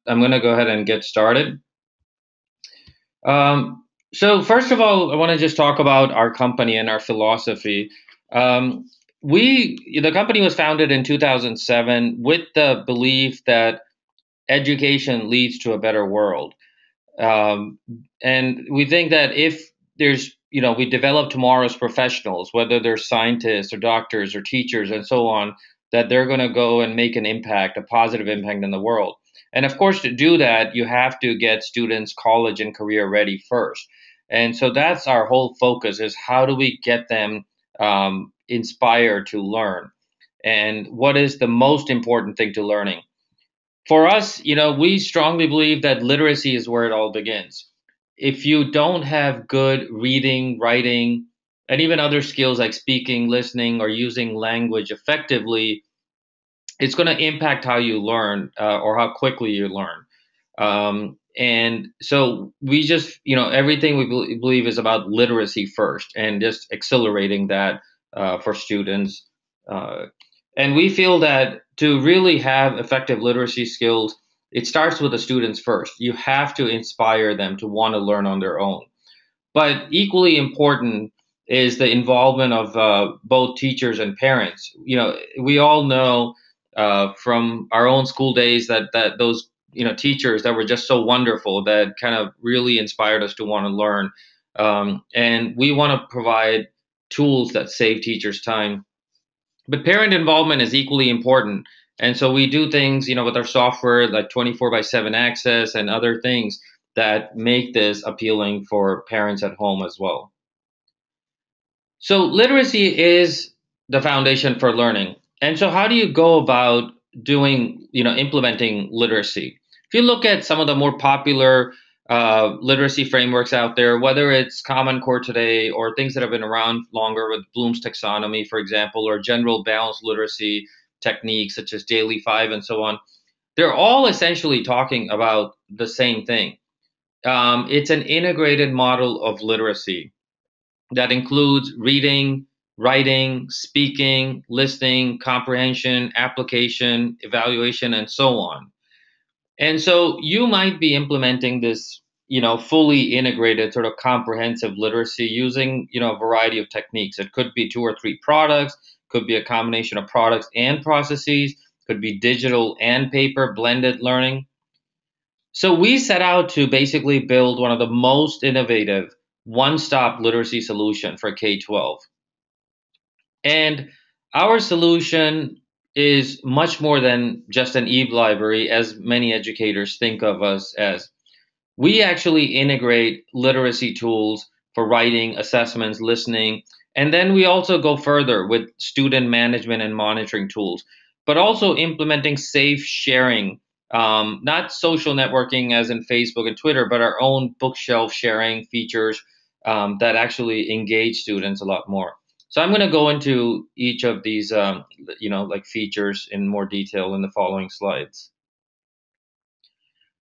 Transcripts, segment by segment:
I'm going to go ahead and get started. So first of all, I want to just talk about our company and our philosophy. Um, the company was founded in 2007 with the belief that education leads to a better world. Um, and we think that if we develop tomorrow's professionals, whether they're scientists or doctors or teachers and so on, that they're going to go and make an impact, a positive impact in the world. And of course, to do that, you have to get students college and career ready first. And so that's our whole focus: is how do we get them inspired to learn, and what is the most important thing to learning for us. We strongly believe that literacy is where it all begins. If you don't have good reading, writing, and even other skills like speaking, listening, or using language effectively, it's going to impact how you learn, or how quickly you learn. And so we just, everything we believe is about literacy first, and just accelerating that for students. Uh, and we feel that to really have effective literacy skills, it starts with the students first. You have to inspire them to want to learn on their own. But equally important is the involvement of both teachers and parents. We all know from our own school days that those teachers that were just so wonderful, that kind of really inspired us to want to learn. And we want to provide tools that save teachers time, but parent involvement is equally important. And so we do things, with our software like 24 by 7 access and other things that make this appealing for parents at home as well. So literacy is the foundation for learning. And so how do you go about doing, implementing literacy? If you look at some of the more popular literacy frameworks out there, whether it's Common Core today or things that have been around longer with Bloom's taxonomy, for example, or general balanced literacy techniques such as Daily Five and so on, they're all essentially talking about the same thing. It's an integrated model of literacy that includes reading, writing, speaking, listening, comprehension, application, evaluation, and so on. And so you might be implementing this, fully integrated sort of comprehensive literacy using, a variety of techniques. It could be two or three products, could be a combination of products and processes, could be digital and paper blended learning. So we set out to basically build one of the most innovative one-stop literacy solution for K-12. And our solution is much more than just an e-library, as many educators think of us as. We actually integrate literacy tools for writing, assessments, listening, and then we also go further with student management and monitoring tools, but also implementing safe sharing, not social networking as in Facebook and Twitter, but our own bookshelf sharing features that actually engage students a lot more. So I'm going to go into each of these, like features in more detail in the following slides.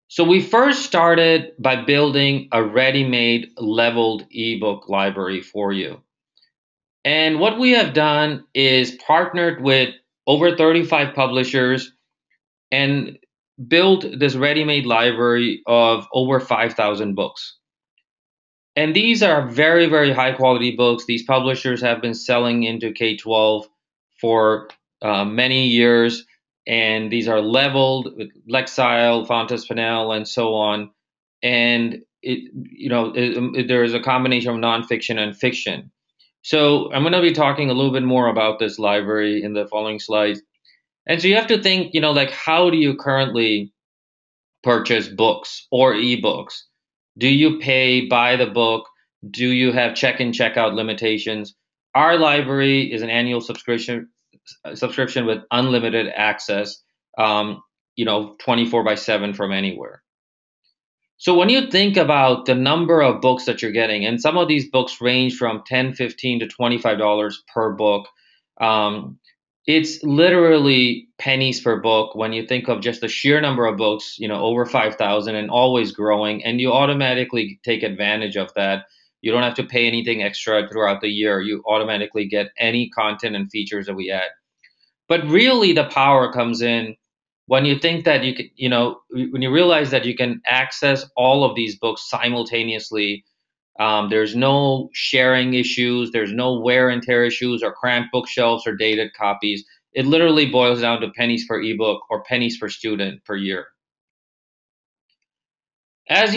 So we first started by building a ready-made leveled ebook library for you. And what we have done is partnered with over 35 publishers and built this ready-made library of over 5,000 books. And these are very, very high quality books. These publishers have been selling into K-12 for many years, and these are leveled with Lexile, Fontes Pinnell, and so on. And there is a combination of nonfiction and fiction. So I'm going to be talking a little bit more about this library in the following slides. And so you have to think, like, how do you currently purchase books or ebooks? Do you pay by the book? Do you have check in, check out limitations? Our library is an annual subscription with unlimited access, 24 by 7 from anywhere. So when you think about the number of books that you're getting, and some of these books range from 10, 15 to $25 per book, um, it's literally pennies per book when you think of just the sheer number of books, over 5,000 and always growing, and you automatically take advantage of that. You don't have to pay anything extra throughout the year. You automatically get any content and features that we add. But really, the power comes in when you think that you can, when you realize that you can access all of these books simultaneously, there's no sharing issues, there's no wear and tear issues or cramped bookshelves or dated copies. It literally boils down to pennies per ebook or pennies per student per year. As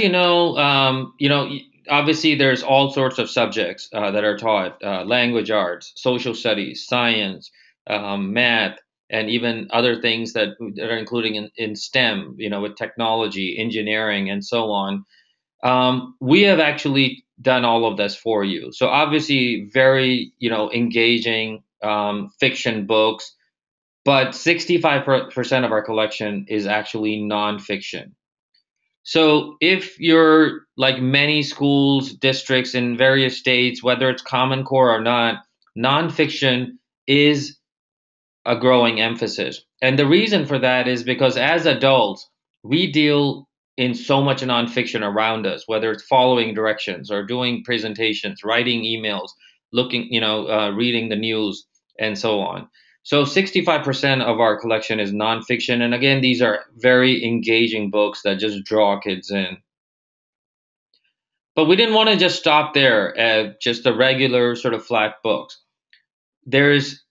obviously there's all sorts of subjects that are taught: language arts, social studies, science, math, and even other things that are including in STEM, with technology, engineering, and so on. We have actually done all of this for you. So obviously, very engaging fiction books, but 65% of our collection is actually nonfiction. So if you're like many schools, districts in various states, whether it's Common Core or not, nonfiction is a growing emphasis. And the reason for that is because as adults, we deal in so much nonfiction around us, whether it's following directions or doing presentations, writing emails, reading the news, and so on. So 65% of our collection is nonfiction. And again, these are very engaging books that just draw kids in. But we didn't want to just stop there at just the regular sort of flat books. There's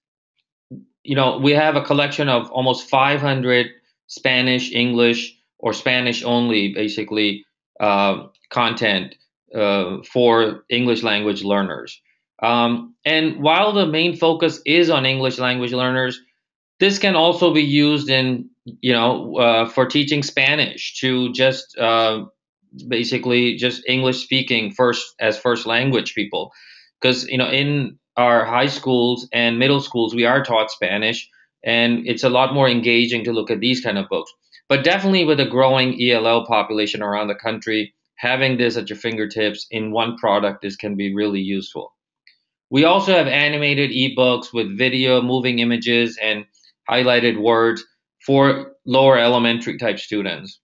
we have a collection of almost 500 Spanish, English, or Spanish only, basically, content for English language learners. And while the main focus is on English language learners, this can also be used for teaching Spanish to just basically just English speaking first language people, because in our high schools and middle schools we are taught Spanish, and it's a lot more engaging to look at these kind of books. But definitely with a growing ELL population around the country, having this at your fingertips in one product can be really useful. We also have animated ebooks with video, moving images, and highlighted words for lower elementary type students.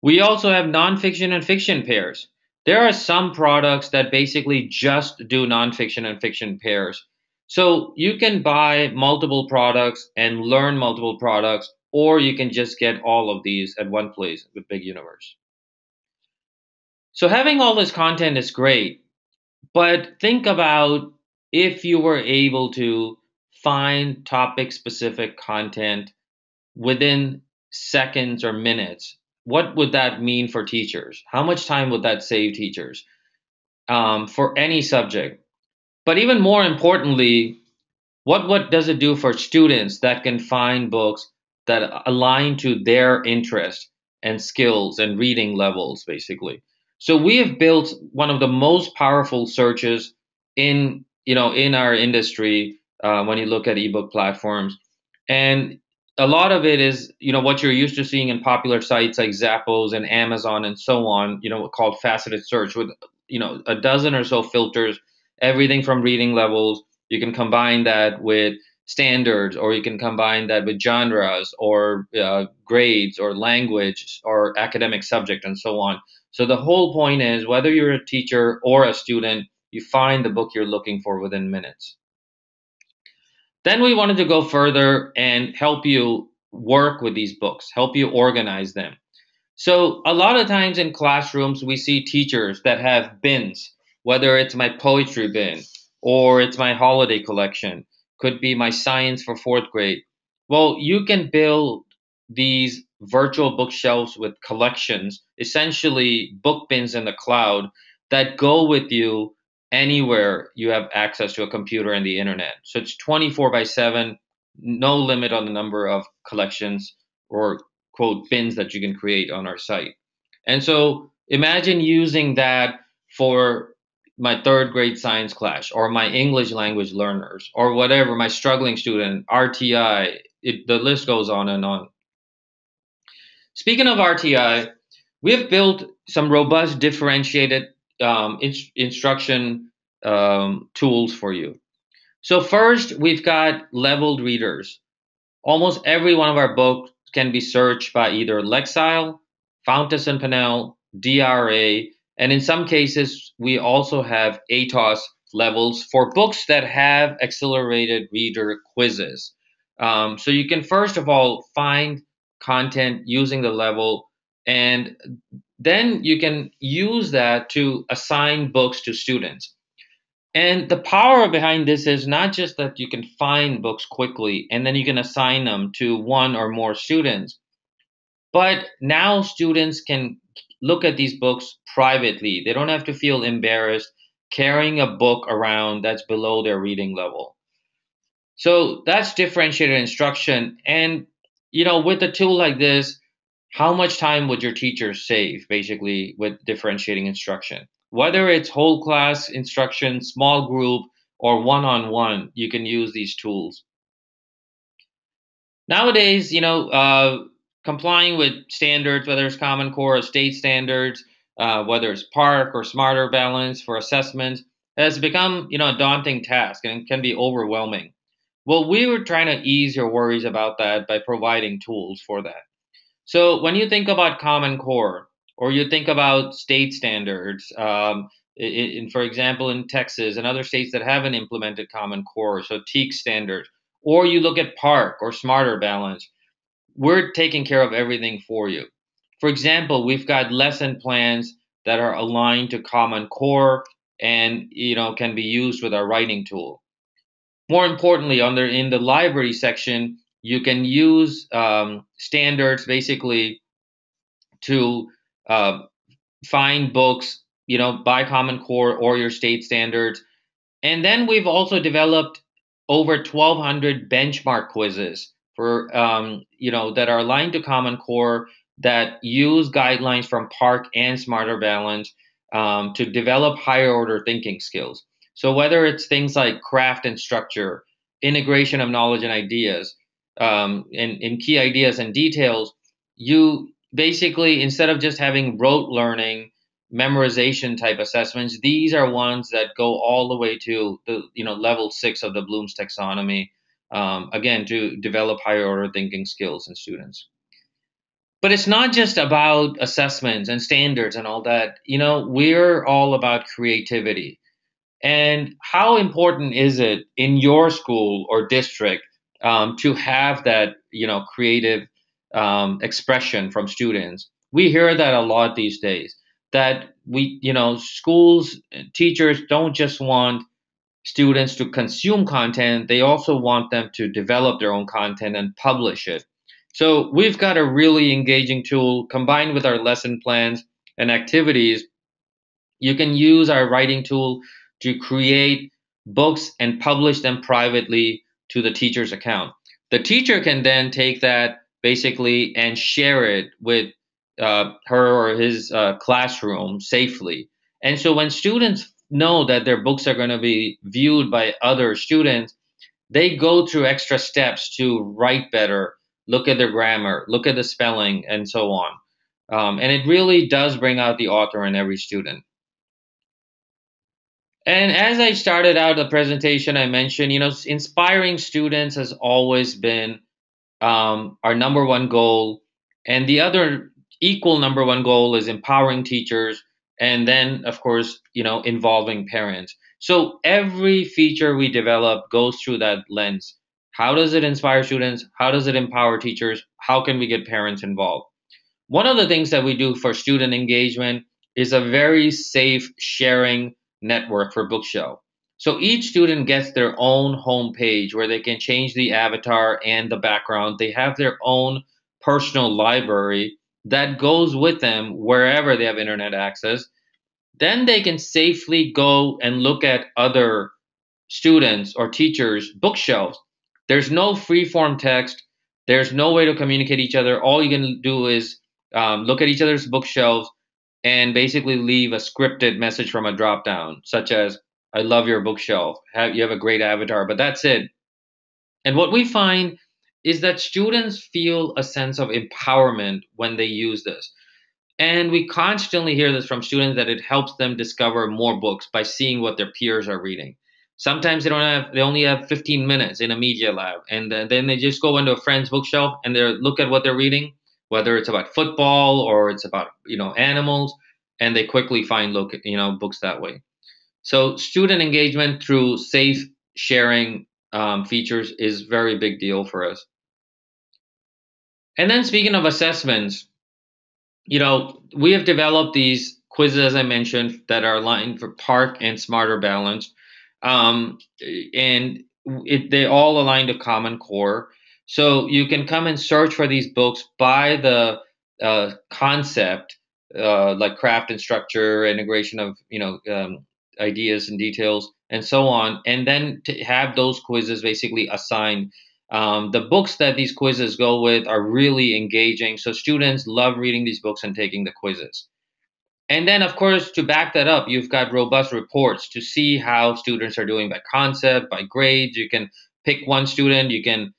We also have nonfiction and fiction pairs. There are some products that basically just do nonfiction and fiction pairs. So you can buy multiple products and learn multiple products, or you can just get all of these at one place with Big Universe. So having all this content is great, but think about if you were able to find topic specific content within seconds or minutes. What would that mean for teachers? How much time would that save teachers for any subject? But even more importantly, what does it do for students that can find books that align to their interest and skills and reading levels, basically? So we have built one of the most powerful searches in our industry when you look at ebook platforms, and a lot of it is what you're used to seeing in popular sites like Zappos and Amazon and so on, called faceted search with a dozen or so filters, everything from reading levels. You can combine that with standards, or you can combine that with genres or grades or language or academic subject and so on. So the whole point is, whether you're a teacher or a student, you find the book you're looking for within minutes. Then we wanted to go further and help you work with these books, help you organize them. So a lot of times in classrooms, we see teachers that have bins, whether it's my poetry bin or it's my holiday collection, could be my science for fourth grade. Well, you can build these virtual bookshelves with collections, essentially book bins in the cloud that go with you anywhere you have access to a computer and the internet. So it's 24/7, no limit on the number of collections or quote bins that you can create on our site. And so imagine using that for my third grade science class or my English language learners or whatever, my struggling student, RTI, the list goes on and on. Speaking of RTI, we have built some robust differentiated instruction tools for you. So first, we've got leveled readers. Almost every one of our books can be searched by either Lexile, Fountas and Pinnell, DRA, and in some cases, we also have ATOS levels for books that have accelerated reader quizzes. So you can first of all find content using the level, and then you can use that to assign books to students. And the power behind this is not just that you can find books quickly and then you can assign them to one or more students, but now students can look at these books privately. They don't have to feel embarrassed carrying a book around that's below their reading level. So that's differentiated instruction. And, with a tool like this, how much time would your teacher save basically with differentiating instruction? Whether it's whole class instruction, small group, or one on one, you can use these tools. Nowadays, complying with standards, whether it's Common Core or state standards, whether it's PARCC or Smarter Balance for assessment, has become, a daunting task and can be overwhelming. Well, we were trying to ease your worries about that by providing tools for that. So when you think about Common Core or you think about state standards, for example, in Texas and other states that haven't implemented Common Core, so TEAC standards, or you look at PARCC or Smarter Balance, we're taking care of everything for you. For example, we've got lesson plans that are aligned to Common Core and can be used with our writing tool. More importantly, in the library section, you can use standards basically to uh, find books, by Common Core or your state standards. And then we've also developed over 1,200 benchmark quizzes for that are aligned to Common Core that use guidelines from PARCC and Smarter Balance to develop higher order thinking skills. So whether it's things like craft and structure, integration of knowledge and ideas, in key ideas and details, you basically, instead of just having rote learning, memorization type assessments, these are ones that go all the way to the level 6 of the Bloom's taxonomy, again to develop higher order thinking skills in students. But it's not just about assessments and standards and all that. We're all about creativity. And how important is it in your school or district to have that creative expression from students? We hear that a lot these days. That schools, teachers don't just want students to consume content; they also want them to develop their own content and publish it. So we've got a really engaging tool combined with our lesson plans and activities. You can use our writing tool to create books and publish them privately to the teacher's account. The teacher can then take that basically and share it with her or his classroom safely. And so when students know that their books are going to be viewed by other students, they go through extra steps to write better, look at their grammar, look at the spelling, and so on. And it really does bring out the author in every student. And as I started out the presentation, I mentioned, inspiring students has always been our number one goal. And the other equal number one goal is empowering teachers. And then, of course, involving parents. So every feature we develop goes through that lens. How does it inspire students? How does it empower teachers? How can we get parents involved? One of the things that we do for student engagement is a very safe sharing network for Bookshelf. So each student gets their own home page where they can change the avatar and the background. They have their own personal library that goes with them wherever they have internet access. Then they can safely go and look at other students or teachers' bookshelves. There's no free form text. There's no way to communicate each other. All you can do is look at each other's bookshelves and basically leave a scripted message from a drop down, such as, I love your bookshelf. You have a great avatar, but that's it. And what we find is that students feel a sense of empowerment when they use this. And we constantly hear this from students that it helps them discover more books by seeing what their peers are reading. Sometimes they only have 15 minutes in a media lab, and then they just go into a friend's bookshelf and they look at what they're reading, whether it's about football or it's about animals, and they quickly find books that way. So student engagement through safe sharing features is very big deal for us. And then speaking of assessments, we have developed these quizzes, as I mentioned, that are aligned for PARCC and Smarter Balanced, and they all align to Common Core. So you can come and search for these books by the concept, like craft and structure, integration of ideas and details, and so on, and then to have those quizzes basically assigned. The books that these quizzes go with are really engaging, so students love reading these books and taking the quizzes. And then, of course, to back that up, you've got robust reports to see how students are doing by concept, by grades. You can pick one student, you can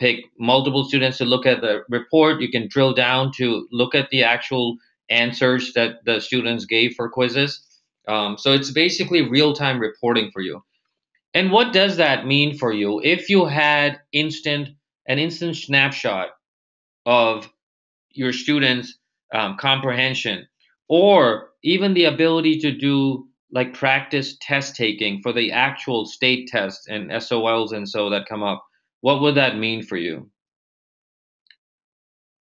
pick multiple students to look at the report. You can drill down to look at the actual answers that the students gave for quizzes. So it's basically real time reporting for you. And what does that mean for you? If you had an instant snapshot of your students' comprehension, or even the ability to do like practice test taking for the actual state tests and SOLs and so that come up, what would that mean for you?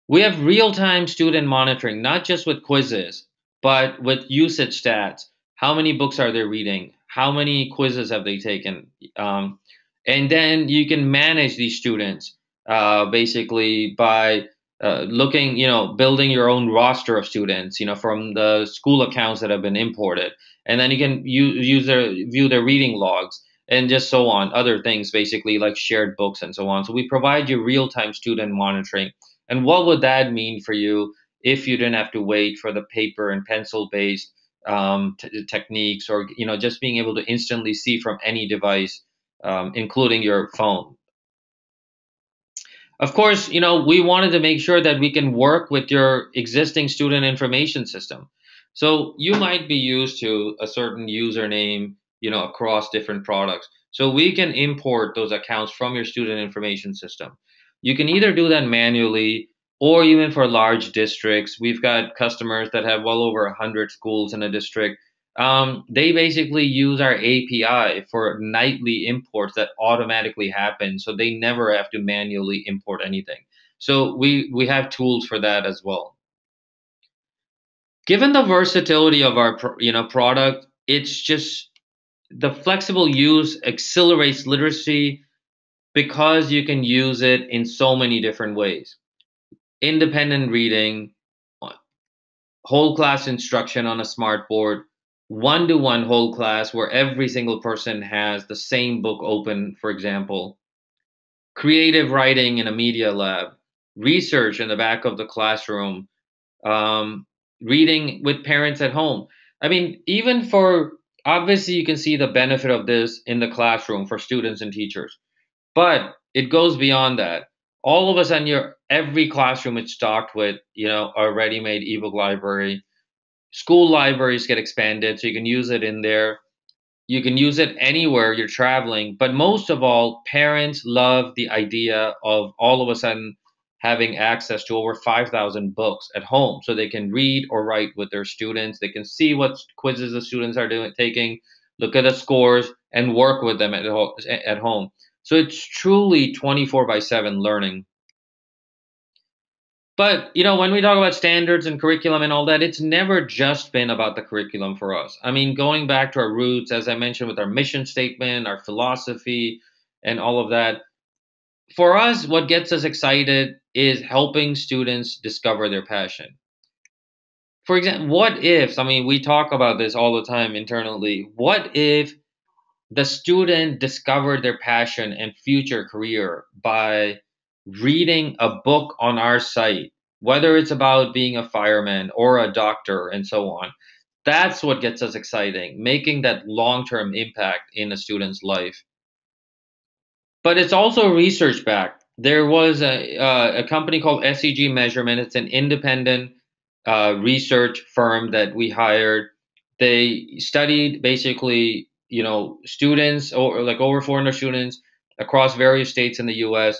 We have real time student monitoring, not just with quizzes, but with usage stats. How many books are they reading? How many quizzes have they taken? And then you can manage these students basically by looking, building your own roster of students, from the school accounts that have been imported. And then you can view their reading logs and just so on, other things basically like shared books and so on. So we provide you real time student monitoring. And what would that mean for you if you didn't have to wait for the paper and pencil based techniques, or just being able to instantly see from any device, including your phone? Of course, we wanted to make sure that we can work with your existing student information system. So you might be used to a certain username, across different products. So we can import those accounts from your student information system. You can either do that manually, or even for large districts. We've got customers that have well over 100 schools in a district. They basically use our API for nightly imports that automatically happen, so they never have to manually import anything. So we have tools for that as well. Given the versatility of our product, it's just the flexible use accelerates literacy because you can use it in so many different ways. Independent reading, whole class instruction on a smart board, one-to-one whole class where every single person has the same book open, for example, creative writing in a media lab, research in the back of the classroom, um, reading with parents at home. I mean, even for obviously, you can see the benefit of this in the classroom for students and teachers, but it goes beyond that. All of a sudden, every classroom is stocked with a ready-made ebook library. School libraries get expanded, so you can use it in there. You can use it anywhere you're traveling. But most of all, parents love the idea of all of a sudden having access to over 5,000 books at home, so they can read or write with their students. They can see what quizzes the students are taking, look at the scores, and work with them at home. So it's truly 24 by 7 learning. But when we talk about standards and curriculum and all that, it's never just been about the curriculum for us. I mean, going back to our roots, as I mentioned, with our mission statement, our philosophy, and all of that, for us, what gets us excited is helping students discover their passion. For example, what if, I mean, we talk about this all the time internally, what if the student discovered their passion and future career by reading a book on our site, whether it's about being a fireman or a doctor and so on? That's what gets us exciting, making that long term impact in a student's life. But it's also research backed. There was a company called SEG Measurement. It's an independent research firm that we hired. They studied basically, students, or like over 400 students across various states in the U.S.,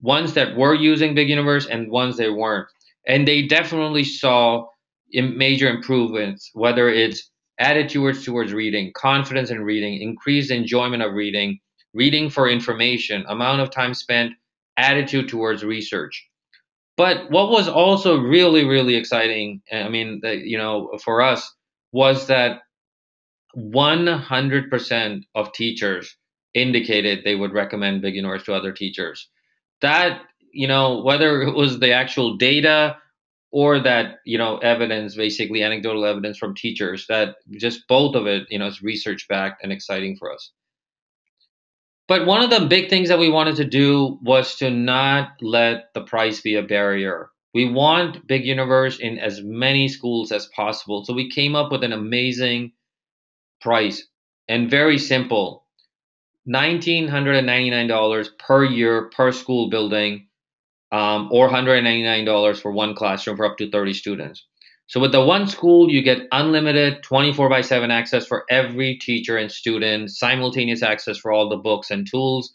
ones that were using Big Universe and ones that weren't. And they definitely saw major improvements, whether it's attitudes towards reading, confidence in reading, increased enjoyment of reading, reading for information, amount of time spent, attitude towards research. But what was also really, really exciting, I mean, for us, was that 100% of teachers indicated they would recommend Big Universe to other teachers. That, whether it was the actual data or that, evidence, basically anecdotal evidence from teachers, that just both of it, is research backed and exciting for us. But one of the big things that we wanted to do was to not let the price be a barrier. We want Big Universe in as many schools as possible. So we came up with an amazing price and very simple: $1,999 per year per school building, or $199 for one classroom for up to 30 students. So with the one school, you get unlimited 24/7 access for every teacher and student, simultaneous access for all the books and tools.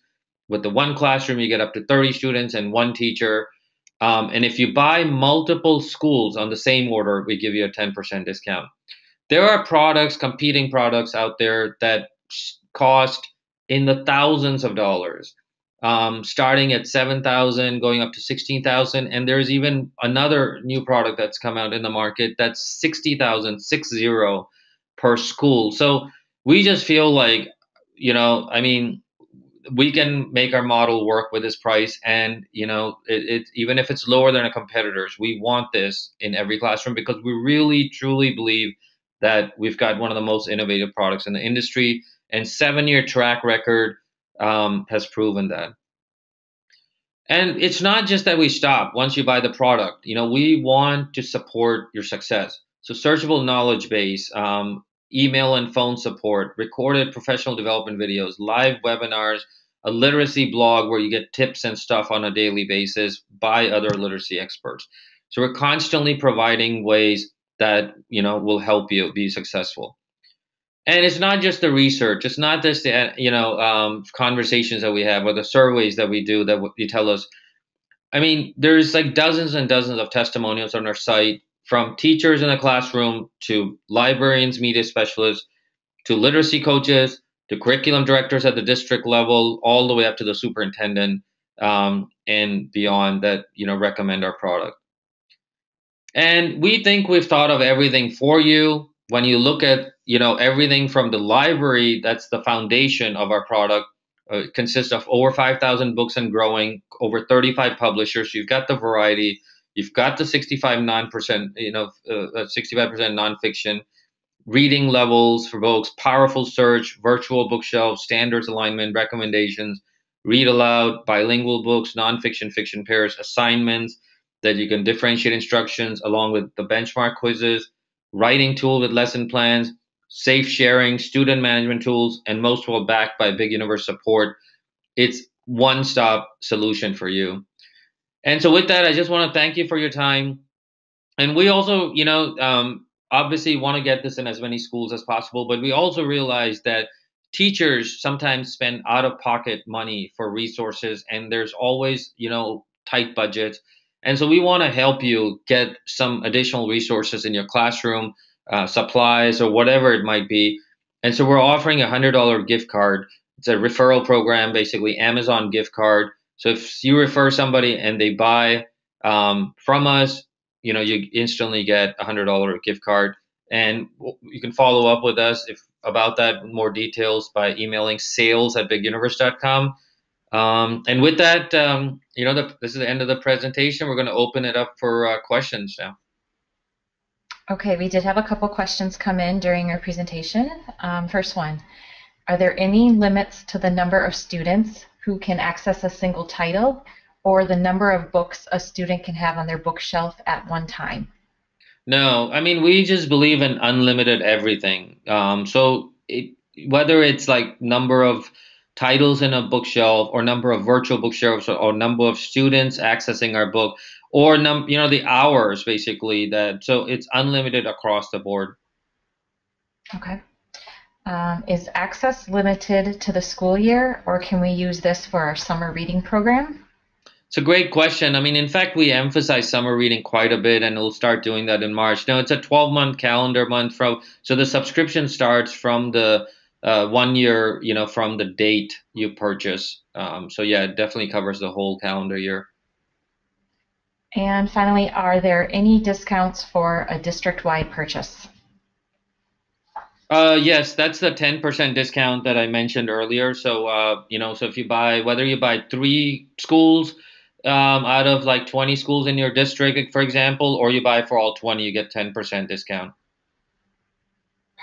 With the one classroom, you get up to 30 students and one teacher. And if you buy multiple schools on the same order, we give you a 10% discount. There are products, competing products out there that cost in the thousands of dollars, starting at 7,000, going up to 16,000, and there's even another new product that's come out in the market that's 60,000, 60 per school. So we just feel like, I mean, we can make our model work with this price, and even if it's lower than our competitors, we want this in every classroom because we really truly believe that we've got one of the most innovative products in the industry, and 7-year track record has proven that. And it's not just that we stop once you buy the product. We want to support your success. So searchable knowledge base, email and phone support, recorded professional development videos, live webinars, a literacy blog where you get tips and stuff on a daily basis by other literacy experts. So we're constantly providing ways that will help you be successful. And it's not just the research. It's not just the conversations that we have or the surveys that we do that you tell us. I mean, there's like dozens and dozens of testimonials on our site, from teachers in the classroom to librarians, media specialists, to literacy coaches, to curriculum directors at the district level, all the way up to the superintendent, and beyond, that recommend our product. And we think we've thought of everything for you. When you look at everything from the library, that's the foundation of our product. It consists of over 5,000 books and growing, over 35 publishers. You've got the variety. You've got the 65% nonfiction, reading levels for books, powerful search, virtual bookshelves, standards alignment, recommendations, read aloud, bilingual books, nonfiction, fiction pairs, assignments that you can differentiate instructions along with the benchmark quizzes, writing tool with lesson plans, safe sharing, student management tools, and most of all backed by Big Universe support. It's one-stop solution for you. And so with that, I just want to thank you for your time. And we also, obviously want to get this in as many schools as possible, but we also realize that teachers sometimes spend out-of-pocket money for resources, and there's always, tight budgets. And so we want to help you get some additional resources in your classroom, supplies, or whatever it might be. And so we're offering a $100 gift card. It's a referral program, basically Amazon gift card. So if you refer somebody and they buy from us, you instantly get a $100 gift card. And you can follow up with us about that, more details, by emailing sales@biguniverse.com. And with that, this is the end of the presentation. We're going to open it up for questions now. Okay, we did have a couple questions come in during our presentation. First one, are there any limits to the number of students who can access a single title, or the number of books a student can have on their bookshelf at one time? No, I mean, we just believe in unlimited everything. Whether it's like number of titles in a bookshelf, or number of virtual bookshelves, or number of students accessing our book, or the hours, basically, so it's unlimited across the board. Okay. Is access limited to the school year, or can we use this for our summer reading program? It's a great question. I mean, in fact, we emphasize summer reading quite a bit, and we'll start doing that in March. Now, it's a 12-month calendar month so the subscription starts from the 1 year, from the date you purchase. So yeah, it definitely covers the whole calendar year. And finally, are there any discounts for a district-wide purchase? Yes, that's the 10% discount that I mentioned earlier. So, so if you buy, whether you buy 3 schools out of like 20 schools in your district, for example, or you buy for all 20, you get 10% discount.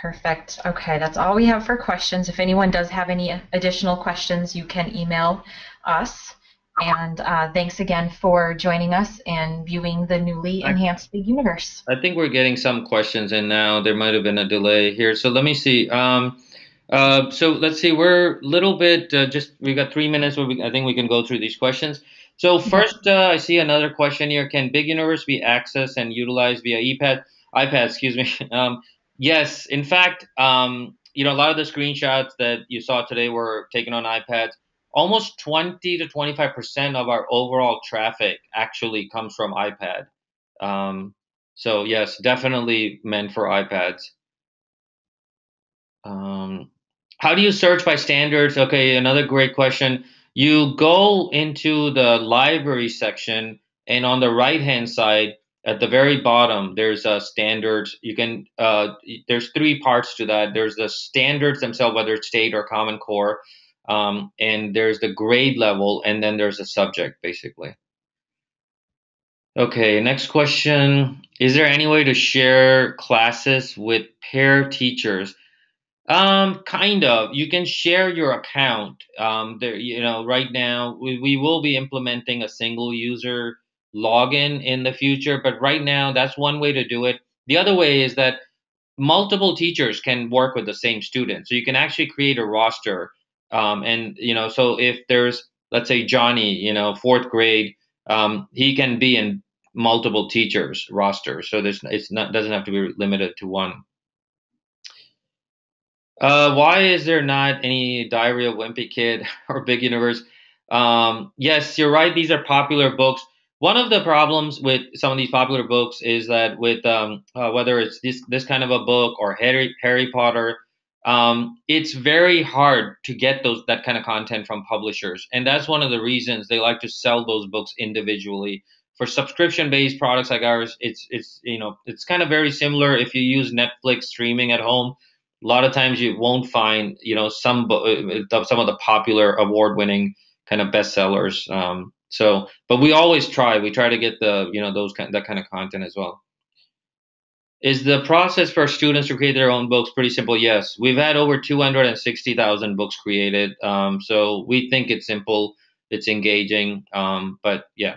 Perfect. Okay, that's all we have for questions. If anyone does have any additional questions, you can email us. And thanks again for joining us and viewing the newly I, enhanced Big Universe. I think we're getting some questions in now. There might have been a delay here. So let me see. So let's see. We're a little bit we got 3 minutes where I think we can go through these questions. So Yep. first, I see another question here. Can Big Universe be accessed and utilized via iPad, excuse me. Yes, in fact, a lot of the screenshots that you saw today were taken on iPads. Almost 20 to 25% of our overall traffic actually comes from iPad. Um, so yes, definitely meant for iPads. Um, how do you search by standards? Okay, another great question. You go into the library section, and on the right hand side, at the very bottom, there's a standards. You can there's 3 parts to that. There's the standards themselves, whether it's state or Common Core, and there's the grade level, and then there's a subject, basically. Okay, next question. Is there any way to share classes with pair teachers? Kind of. You can share your account. Right now we will be implementing a single user login in the future, but right now that's one way to do it. The other way is that multiple teachers can work with the same student. So you can actually create a roster. And so if there's, let's say, Johnny, 4th grade, he can be in multiple teachers rosters. So it's not doesn't have to be limited to one. Why is there not any Diary of Wimpy Kid or Big Universe? Yes, you're right. These are popular books. One of the problems with some of these popular books is that with whether it's this kind of a book or Harry Potter, it's very hard to get that kind of content from publishers, and that's one of the reasons they like to sell those books individually. For subscription based products like ours, it's kind of very similar. If you use Netflix streaming at home, a lot of times you won't find some of the popular award winning kind of bestsellers. But we always try. We try to get that kind of content as well. Is the process for students to create their own books pretty simple? Yes, we've had over 260,000 books created. So we think it's simple, it's engaging. But yeah.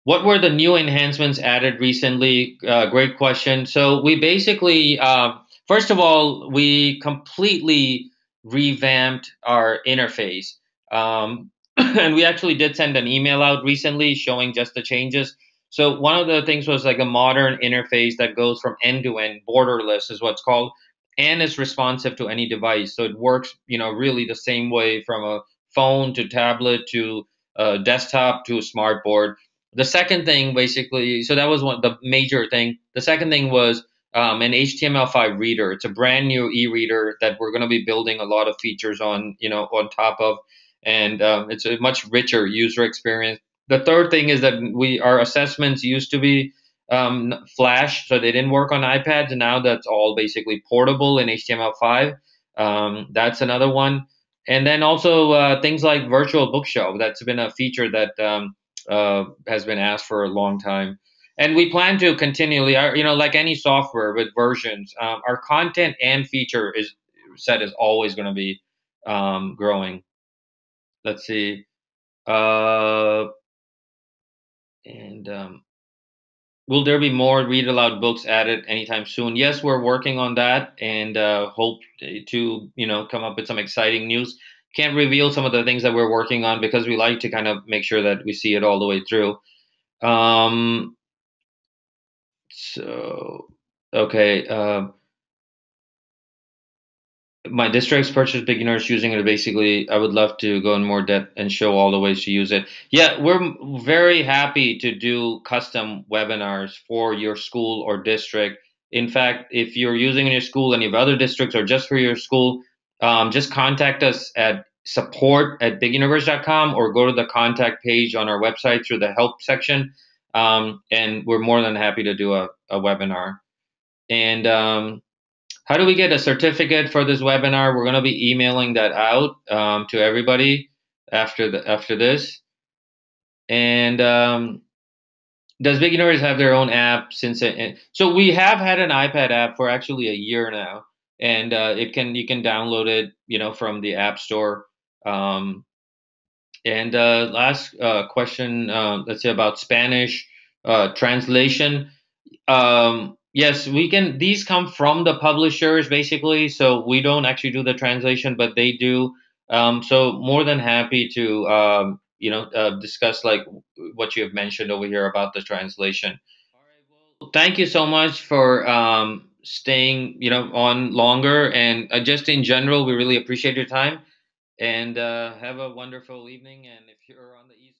What were the new enhancements added recently? Great question. So we basically, first of all, we completely revamped our interface. And we actually did send an email out recently showing just the changes. So one of the things was like a modern interface that goes from end to end, borderless is what's called, and is responsive to any device. So it works, really the same way from a phone to tablet to a desktop to a smart board. The second thing, basically, so that was the major thing. The second thing was an HTML5 reader. It's a brand new e-reader that we're going to be building a lot of features on top of, and it's a much richer user experience. The third thing is that our assessments used to be Flash, so they didn't work on iPads. And now that's all basically portable in HTML5. That's another one. And then also things like virtual bookshelf. That's been a feature that has been asked for a long time. And we plan to continually, like any software with versions, our content and feature set is always going to be growing. Let's see. Uh, and Will there be more read aloud books added anytime soon? Yes, we're working on that, and hope to come up with some exciting news. Can't reveal some of the things that we're working on because we like to kind of make sure that we see it all the way through. Um, so okay. My district's purchase beginners using it. Basically, I would love to go in more depth and show all the ways to use it. Yeah, we're very happy to do custom webinars for your school or district. In fact, if you're using in your school and you have other districts or just for your school, just contact us at support@biguniverse.com or go to the contact page on our website through the help section. And we're more than happy to do a webinar. And how do we get a certificate for this webinar? We're going to be emailing that out to everybody after this. And does Big Universe have their own app since it? So we have had an iPad app for actually a year now, and you can download it, from the App Store. Um, and last question, let's say about Spanish translation. Yes, we can. These come from the publishers basically, so we don't actually do the translation, but they do. So more than happy to discuss like what you have mentioned over here about the translation. All right. Well, thank you so much for staying, on longer, and just in general, we really appreciate your time. And have a wonderful evening. And if you're on the East